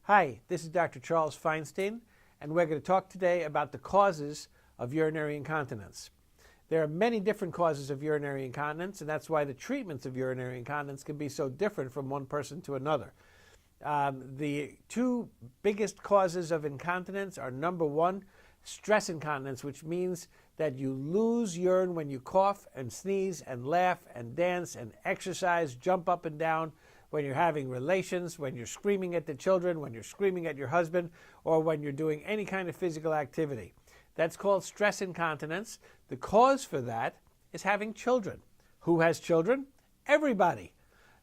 Hi, this is Dr. Charles Feinstein, and we're going to talk today about the causes of urinary incontinence. There are many different causes of urinary incontinence, and that's why the treatments of urinary incontinence can be so different from one person to another. The two biggest causes of incontinence are, number one, stress incontinence, which means that you lose urine when you cough and sneeze and laugh and dance and exercise, jump up and down, when you're having relations, when you're screaming at the children, when you're screaming at your husband, or when you're doing any kind of physical activity. That's called stress incontinence. The cause for that is having children. Who has children? Everybody.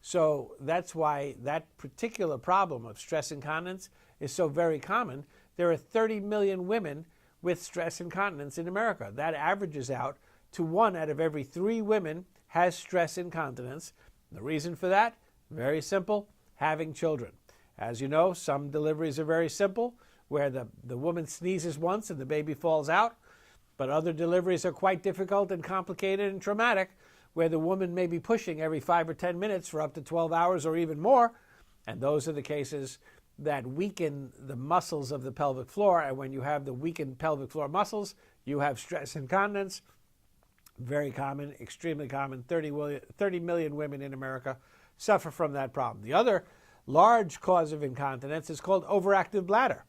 So that's why that particular problem of stress incontinence is so very common. There are 30 million women with stress incontinence in America. That averages out to 1 out of every 3 women has stress incontinence. The reason for that? Very simple, having children. As you know, some deliveries are very simple, where the woman sneezes once and the baby falls out, but other deliveries are quite difficult and complicated and traumatic, where the woman may be pushing every 5 or 10 minutes for up to 12 hours or even more, and those are the cases that weaken the muscles of the pelvic floor, and when you have the weakened pelvic floor muscles, you have stress incontinence. Very common, extremely common. 30 million women in America suffer from that problem. The other large cause of incontinence is called overactive bladder.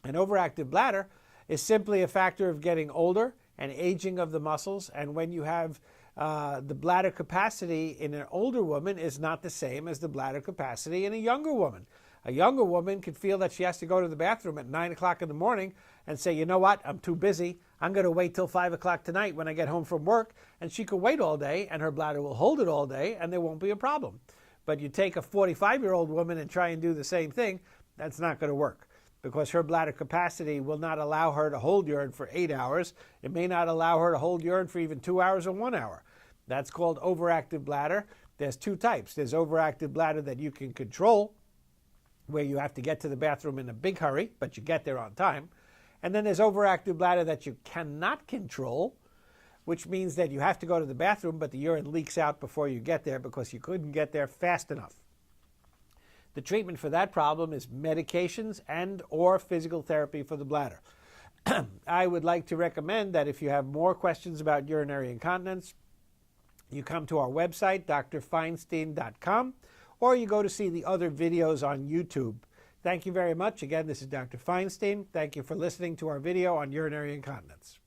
An overactive bladder is simply a factor of getting older and aging of the muscles, and when you have the bladder capacity in an older woman is not the same as the bladder capacity in a younger woman. A younger woman could feel that she has to go to the bathroom at 9 o'clock in the morning and say, you know what, I'm too busy. I'm going to wait till 5 o'clock tonight when I get home from work. And she could wait all day, and her bladder will hold it all day, and there won't be a problem. But you take a 45-year-old woman and try and do the same thing, that's not going to work, because her bladder capacity will not allow her to hold urine for 8 hours. It may not allow her to hold urine for even 2 hours or 1 hour. That's called overactive bladder. There's 2 types. There's overactive bladder that you can control, where you have to get to the bathroom in a big hurry, but you get there on time. And then there's overactive bladder that you cannot control, which means that you have to go to the bathroom, but the urine leaks out before you get there because you couldn't get there fast enough. The treatment for that problem is medications and or physical therapy for the bladder. I would like to recommend that if you have more questions about urinary incontinence, you come to our website, drfeinstein.com, or you go to see the other videos on YouTube. Thank you very much. Again, this is Dr. Feinstein. Thank you for listening to our video on urinary incontinence.